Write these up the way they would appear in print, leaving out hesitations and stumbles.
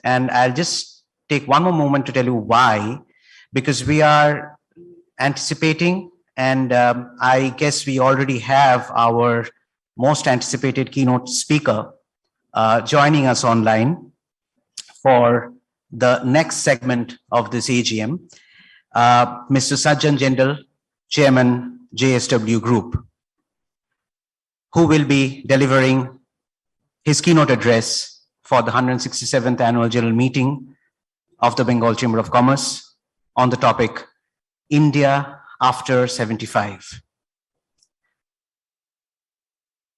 And I'll just take one more moment to tell you why, because we are anticipating, and I guess we already have our most anticipated keynote speaker joining us online for the next segment of this AGM, Mr. Sajjan Jindal, Chairman, JSW Group, who will be delivering his keynote address for the 167th Annual General Meeting of the Bengal Chamber of Commerce on the topic, India after 75.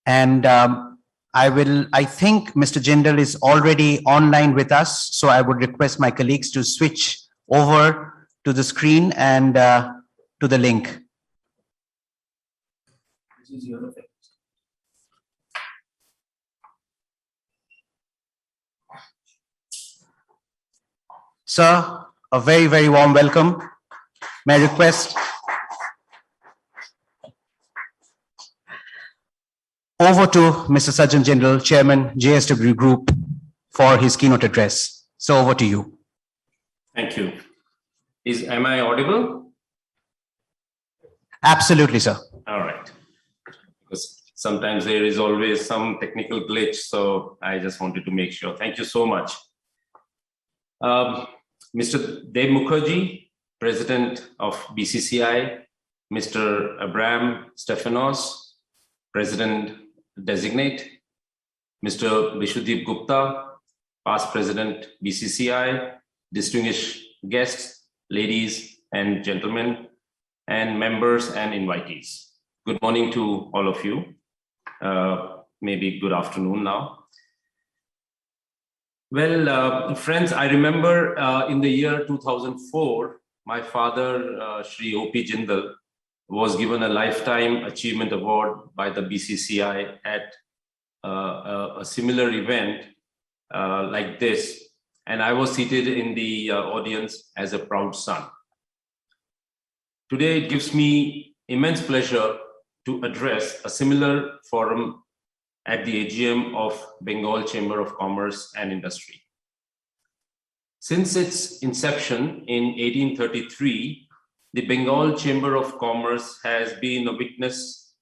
And I think Mr. Jindal is already online with us, so I would request my colleagues to switch over to the screen and to the link. Sir, a very, very warm welcome. May I request over to Mr. Sajjan Jindal, Chairman, JSW Group, for his keynote address. So over to you. Thank you. Am I audible? Absolutely, sir. All right. Because sometimes there is always some technical glitch, so I just wanted to make sure. Thank you so much. Mr. Dev Mukherjee, President of BCCI, Mr. Abraham Stephanos, President Designate, Mr. Vishudip Gupta, Past President BCCI, distinguished guests, ladies and gentlemen, and members and invitees. Good morning to all of you. Maybe good afternoon now. Well, friends, I remember in the year 2004, my father, Shri O.P. Jindal, was given a Lifetime Achievement Award by the BCCI at a similar event like this. And I was seated in the audience as a proud son. Today, it gives me immense pleasure to address a similar forum at the AGM of Bengal Chamber of Commerce and Industry. Since its inception in 1833, the Bengal Chamber of Commerce has been a witness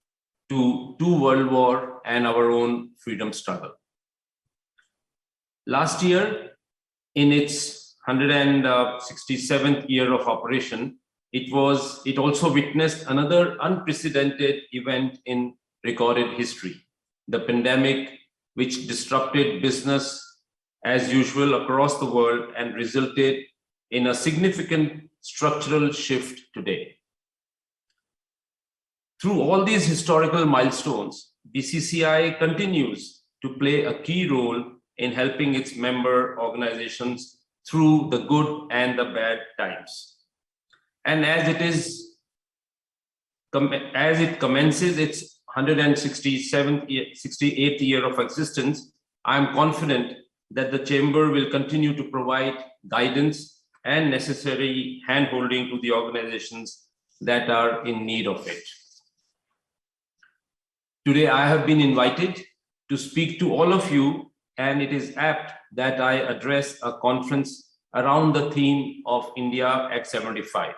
to two World Wars and our own freedom struggle. Last year, in its 167th year of operation, it also witnessed another unprecedented event in recorded history, the pandemic, which disrupted business as usual across the world and resulted in a significant structural shift today. Through all these historical milestones, BCCI continues to play a key role in helping its member organizations through the good and the bad times. And as it commences its 168th year of existence, I am confident that the Chamber will continue to provide guidance and necessary hand-holding to the organizations that are in need of it. Today, I have been invited to speak to all of you, and it is apt that I address a conference around the theme of India at 75.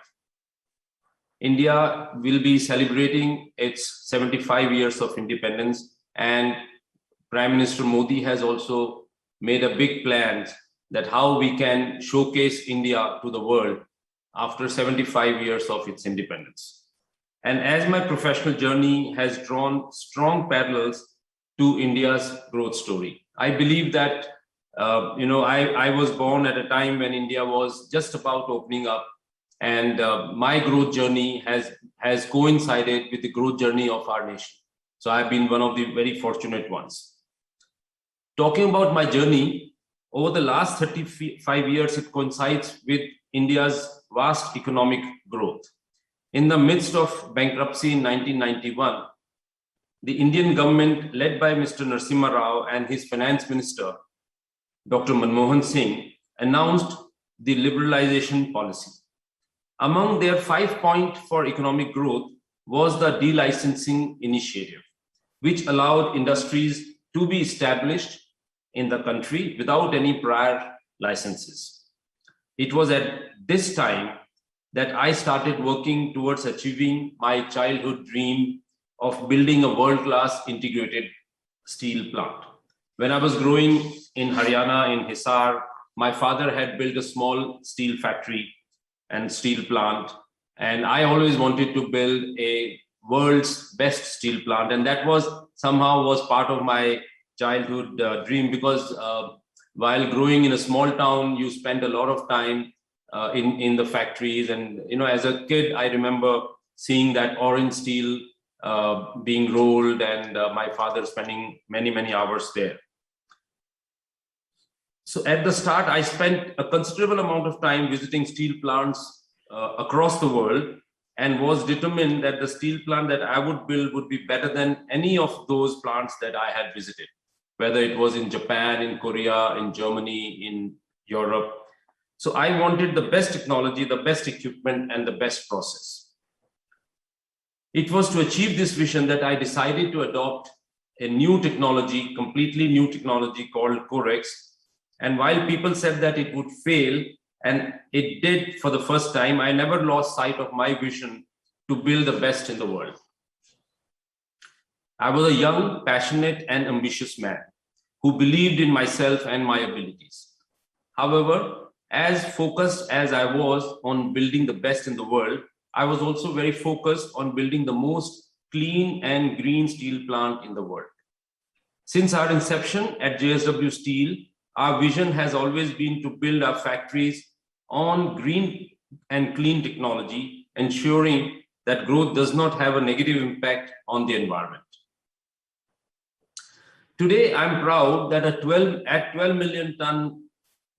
India will be celebrating its 75 years of independence, and Prime Minister Modi has also made a big plan that how we can showcase India to the world after 75 years of its independence. And as my professional journey has drawn strong parallels to India's growth story, I believe that I was born at a time when India was just about opening up, and my growth journey has coincided with the growth journey of our nation. So I've been one of the very fortunate ones. Talking about my journey, over the last 35 years, it coincides with India's vast economic growth. In the midst of bankruptcy in 1991, the Indian government, led by Mr. Narasimha Rao and his finance minister, Dr. Manmohan Singh, announced the liberalization policy. Among their 5 points for economic growth was the delicensing initiative, which allowed industries to be established in the country without any prior licenses. It was at this time that I started working towards achieving my childhood dream of building a world-class integrated steel plant. When I was growing in Haryana, in Hisar, my father had built a small steel factory and steel plant. And I always wanted to build a world's best steel plant. And that was somehow part of my childhood dream, because while growing in a small town, you spend a lot of time in the factories. And, as a kid, I remember seeing that orange steel being rolled, and my father spending many, many hours there. So at the start, I spent a considerable amount of time visiting steel plants across the world, and was determined that the steel plant that I would build would be better than any of those plants that I had visited, whether it was in Japan, in Korea, in Germany, in Europe. So I wanted the best technology, the best equipment, and the best process. It was to achieve this vision that I decided to adopt a new technology, completely new technology called Corex. And while people said that it would fail, and it did for the first time, I never lost sight of my vision to build the best in the world. I was a young, passionate, and ambitious man who believed in myself and my abilities. However, as focused as I was on building the best in the world, I was also very focused on building the most clean and green steel plant in the world. Since our inception at JSW Steel, our vision has always been to build our factories on green and clean technology, ensuring that growth does not have a negative impact on the environment. Today, I'm proud that at 12 million ton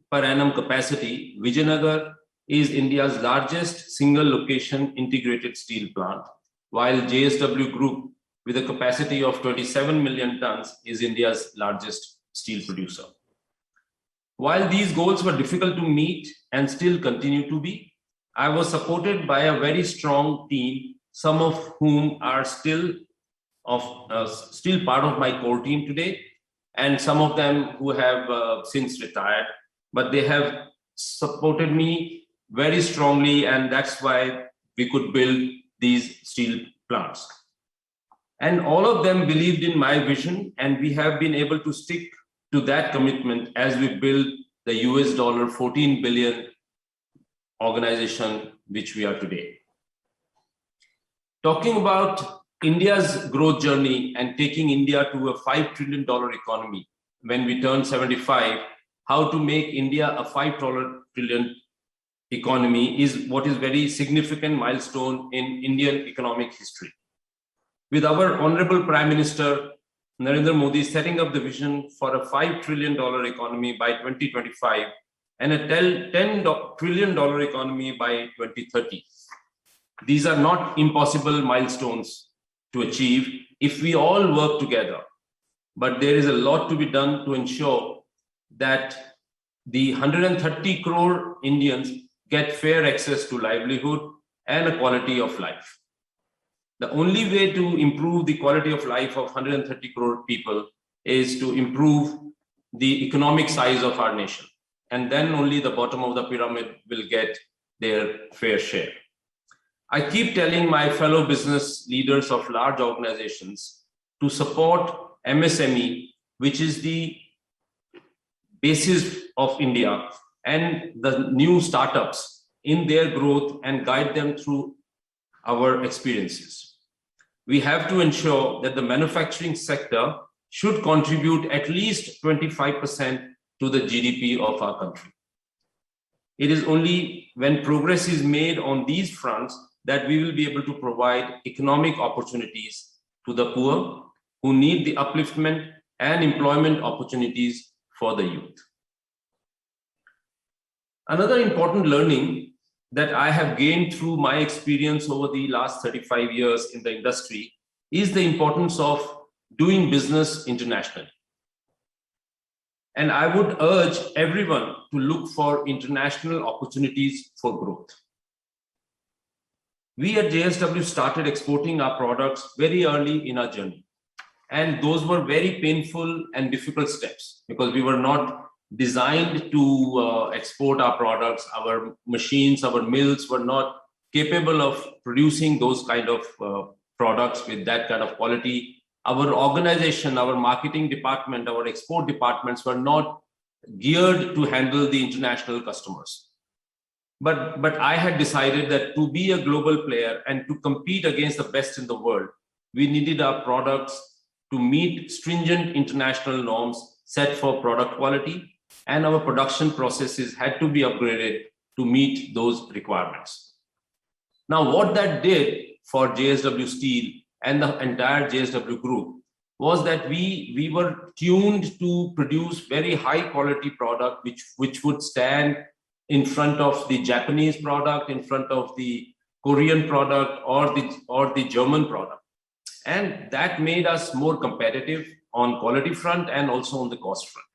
per annum capacity, Vijayanagar is India's largest single location integrated steel plant, while JSW Group, with a capacity of 27 million tons, is India's largest steel producer. While these goals were difficult to meet and still continue to be, I was supported by a very strong team, some of whom are still part of my core team today, and some of them who have since retired, but they have supported me very strongly, and that's why we could build these steel plants. And all of them believed in my vision, and we have been able to stick to that commitment as we build the $14 billion organization which we are today. Talking about India's growth journey and taking India to a $5 trillion economy when we turn 75, how to make India a $5 trillion economy is what is very significant milestone in Indian economic history. With our Honorable Prime Minister Narendra Modi setting up the vision for a $5 trillion economy by 2025 and a $10 trillion economy by 2030. These are not impossible milestones to achieve if we all work together. But there is a lot to be done to ensure that the 130 crore Indians get fair access to livelihood and a quality of life. The only way to improve the quality of life of 130 crore people is to improve the economic size of our nation. And then only the bottom of the pyramid will get their fair share. I keep telling my fellow business leaders of large organizations to support MSME, which is the basis of India, and the new startups in their growth and guide them through our experiences. We have to ensure that the manufacturing sector should contribute at least 25% to the GDP of our country. It is only when progress is made on these fronts that we will be able to provide economic opportunities to the poor who need the upliftment and employment opportunities for the youth. Another important learning that I have gained through my experience over the last 35 years in the industry is the importance of doing business internationally. And I would urge everyone to look for international opportunities for growth. We at JSW started exporting our products very early in our journey. And those were very painful and difficult steps because we were not designed to export our products. Our machines, our mills were not capable of producing those kind of products with that kind of quality. Our organization, our marketing department, our export departments were not geared to handle the international customers. But I had decided that to be a global player and to compete against the best in the world, we needed our products to meet stringent international norms set for product quality, and our production processes had to be upgraded to meet those requirements. Now, what that did for JSW Steel and the entire JSW Group was that we were tuned to produce very high quality product which would stand in front of the Japanese product, in front of the Korean product, or the German product. And that made us more competitive on quality front and also on the cost front.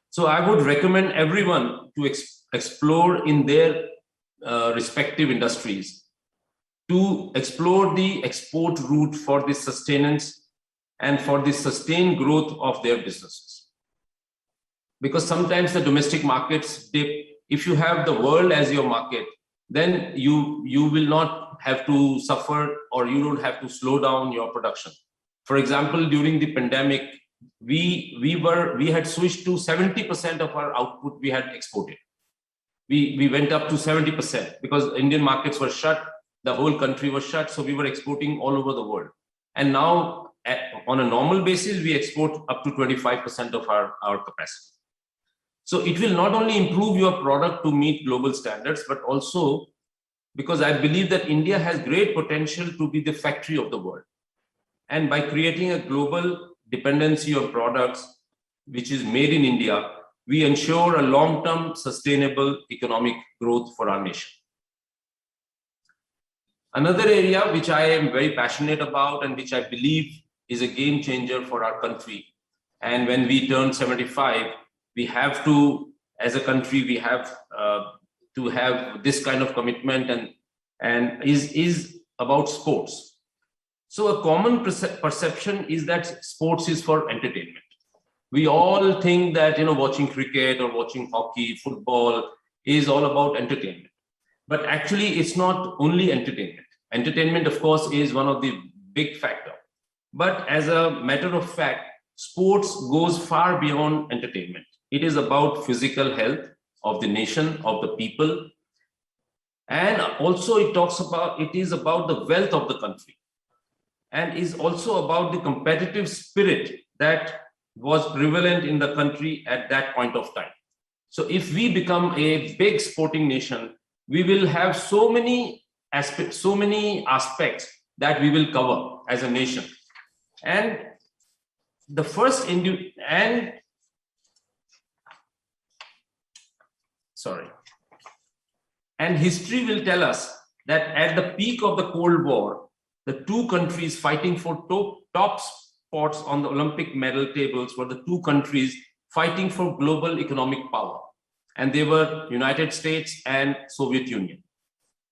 So I would recommend everyone to explore in their respective industries, to explore the export route for the sustenance and for the sustained growth of their businesses. Because sometimes the domestic markets dip. If you have the world as your market, then you will not have to suffer, or you don't have to slow down your production. For example, during the pandemic, we had switched to 70% of our output we had exported. We went up to 70% because Indian markets were shut, the whole country was shut, so we were exporting all over the world. And now, on a normal basis, we export up to 25% of our capacity. So it will not only improve your product to meet global standards, but also because I believe that India has great potential to be the factory of the world. And by creating a global dependency of products, which is made in India, we ensure a long-term sustainable economic growth for our nation. Another area which I am very passionate about and which I believe is a game changer for our country. And when we turn 75, we have to, as a country, we have to have this kind of commitment, and is about sports. So a common perception is that sports is for entertainment. We all think that watching cricket or watching hockey, football is all about entertainment. But actually, it's not only entertainment. Entertainment, of course, is one of the big factors. But as a matter of fact, sports goes far beyond entertainment. It is about physical health of the nation, of the people. And also it is about the wealth of the country. And is also about the competitive spirit that was prevalent in the country at that point of time. So if we become a big sporting nation, we will have so many aspects that we will cover as a nation. And the first and history will tell us that at the peak of the Cold War, the two countries fighting for top spots on the Olympic medal tables were the two countries fighting for global economic power. And they were United States and Soviet Union.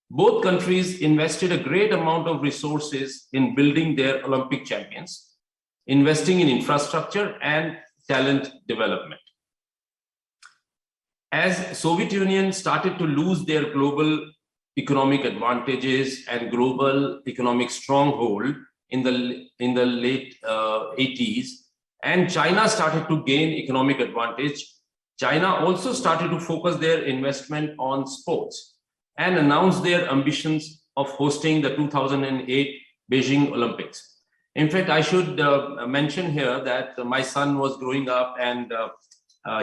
Both countries invested a great amount of resources in building their Olympic champions, investing in infrastructure and talent development. As Soviet Union started to lose their global economic advantages and global economic stronghold in the late 80s, and China started to gain economic advantage, China also started to focus their investment on sports and announced their ambitions of hosting the 2008 Beijing Olympics. In fact, I should mention here that my son was growing up and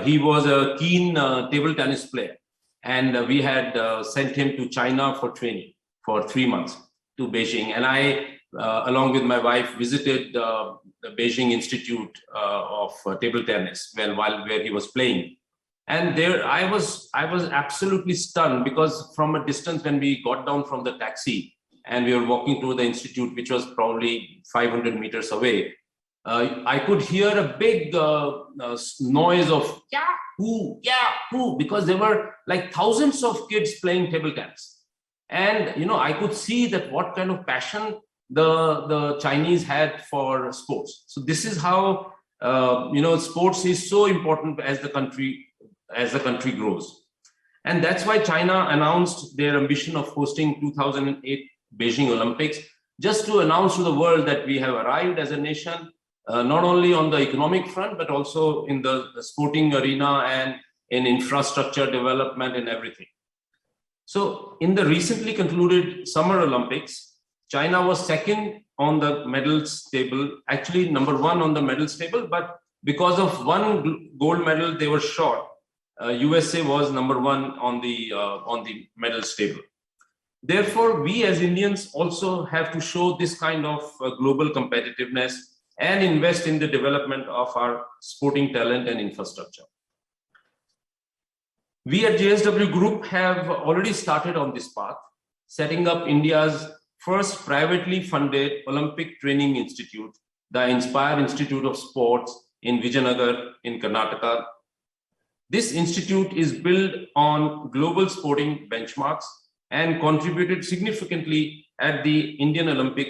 he was a keen table tennis player. And we had sent him to China for training for 3 months to Beijing. And I, along with my wife, visited the Beijing Institute of Table Tennis where he was playing. And there I was absolutely stunned, because from a distance, when we got down from the taxi and we were walking to the institute, which was probably 500 meters away, I could hear a big noise of Yahoo, because there were like thousands of kids playing table tennis. And I could see that what kind of passion the Chinese had for sports. So this is how sports is so important as the country grows. And that's why China announced their ambition of hosting 2008 Beijing Olympics, just to announce to the world that we have arrived as a nation, not only on the economic front, but also in the sporting arena and in infrastructure development and everything. So in the recently concluded Summer Olympics, China was second on the medals table, actually number one on the medals table, but because of one gold medal, they were short. USA was number one on the medals table. Therefore, we as Indians also have to show this kind of global competitiveness and invest in the development of our sporting talent and infrastructure. We at JSW Group have already started on this path, setting up India's first privately funded Olympic Training Institute, the Inspire Institute of Sports in Vijayanagar in Karnataka. This institute is built on global sporting benchmarks and contributed significantly at the Indian Olympic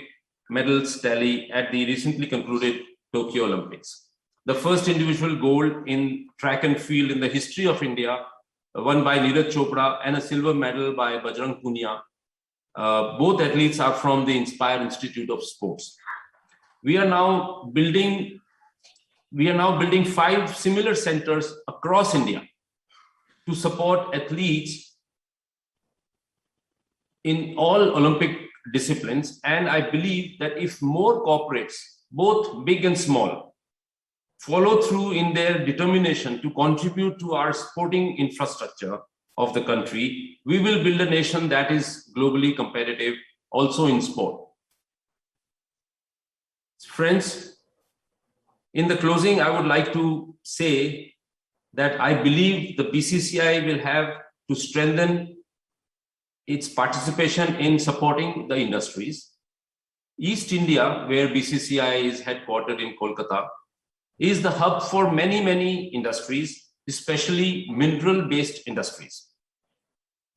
medals tally at the recently concluded Tokyo Olympics. The first individual gold in track and field in the history of India, won by Neeraj Chopra, and a silver medal by Bajrang Punia. Both athletes are from the Inspire Institute of Sports. We are now building 5 similar centers across India to support athletes in all Olympic disciplines. And I believe that if more corporates, both big and small, follow through in their determination to contribute to our sporting infrastructure of the country, we will build a nation that is globally competitive also in sport. Friends, in the closing, I would like to say that I believe the BCCI will have to strengthen its participation in supporting the industries. East India, where BCCI is headquartered in Kolkata, is the hub for many, many industries, especially mineral-based industries.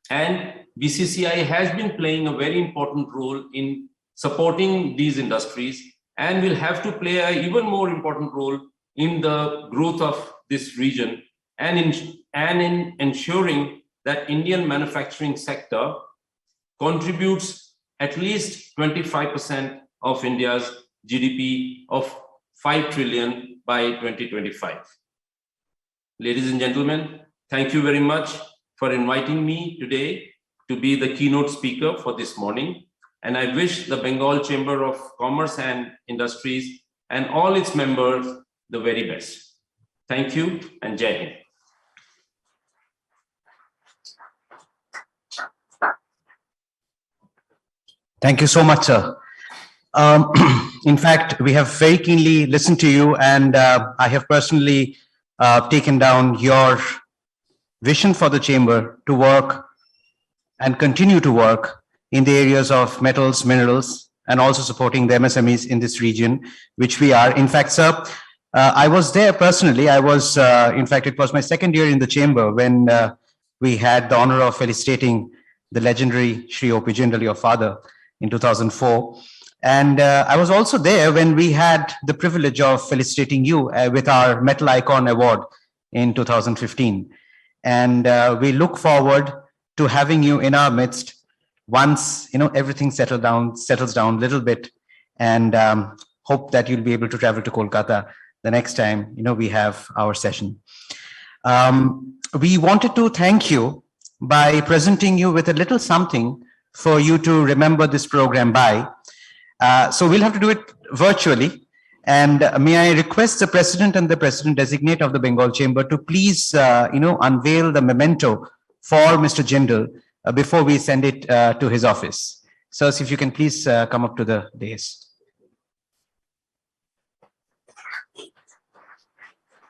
And BCCI has been playing a very important role in supporting these industries and will have to play an even more important role in the growth of this region and in ensuring that Indian manufacturing sector contributes at least 25% of India's GDP of 5 trillion by 2025. Ladies and gentlemen, thank you very much for inviting me today to be the keynote speaker for this morning. And I wish the Bengal Chamber of Commerce and Industries and all its members the very best. Thank you and Jai Hind. Thank you so much, sir. In fact, we have very keenly listened to you, and I have personally taken down your vision for the chamber to work and continue to work in the areas of metals, minerals, and also supporting the MSMEs in this region, which we are. In fact, sir, I was there personally. I was, in fact, it was my second year in the chamber when we had the honor of felicitating the legendary Shri O.P. Jindal, your father, in 2004. And I was also there when we had the privilege of felicitating you with our Metal Icon Award in 2015. And we look forward to having you in our midst once everything settles down a little bit, and hope that you'll be able to travel to Kolkata the next time we have our session. We wanted to thank you by presenting you with a little something for you to remember this program by. So we'll have to do it virtually. And may I request the president and the president designate of the Bengal Chamber to please, unveil the memento for Mr. Jindal before we send it to his office. So if you can please come up to the dais.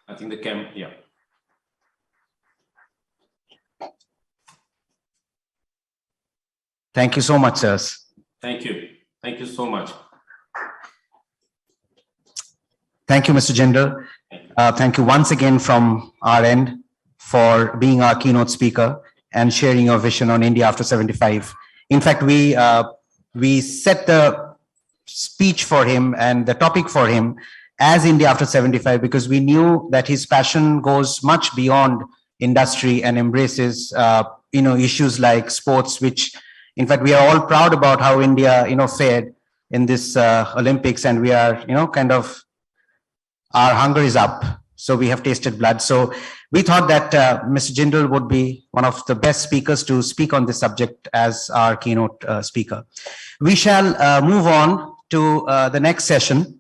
I think yeah. Thank you so much, sirs. Thank you. Thank you so much. Thank you, Mr. Jindal. Thank you once again from our end for being our keynote speaker and sharing your vision on India after 75. In fact, we set the speech for him and the topic for him as India after 75, because we knew that his passion goes much beyond industry and embraces, issues like sports, which in fact we are all proud about how India, fared in this Olympics, and we are, kind of, our hunger is up. So we have tasted blood. So we thought that Mr. Jindal would be one of the best speakers to speak on this subject as our keynote speaker. We shall move on to the next session.